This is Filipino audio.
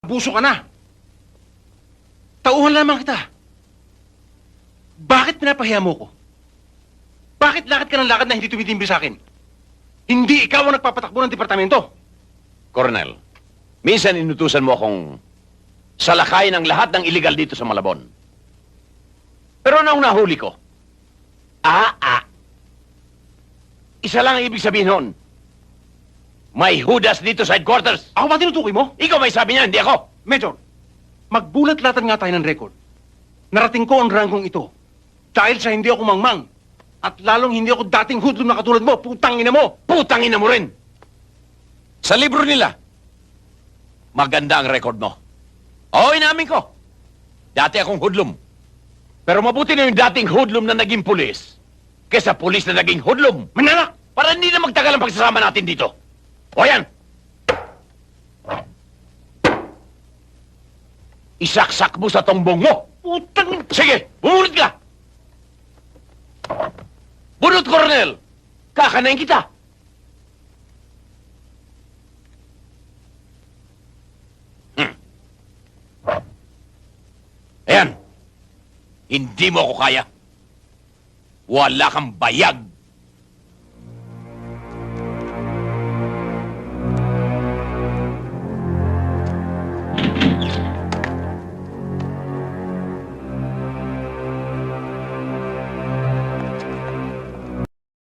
Abuso ka na. Tauhan lamang kita. Bakit pinapahiya mo ko? Bakit lakad ka ng lakad na hindi tumitimbre sa akin? Hindi ikaw ang nagpapatakbo ng departamento. Colonel, minsan inutusan mo akong salakayin ang lahat ng illegal dito sa Malabon. Pero nung nahuli ko, isa lang ang ibig sabihin noon. May hudas dito sa headquarters. Ako ba tinutukoy mo? Ikaw may sabi niya, hindi ako. Major, magbulat-latan nga tayo ng record. Narating ko ang ranggong ito dahil sa hindi ako mangmang. At lalong hindi ako dating hoodlum na katulad mo. Putang ina mo! Putang ina mo rin. Sa libro nila, maganda ang record mo. Oo, inamin ko. Dati akong hoodlum. Pero mabuti na yung dating hoodlum na naging pulis kesa pulis na naging hoodlum. Manalak! Para hindi na magtagal ang pagsasama natin dito. O yan! Isaksak mo sa tongbong mo. Putang... Sige, bumunot ka! Bunot, Colonel! Kakanayin kita! Ayan! Hindi mo ako kaya. Wala kang bayag.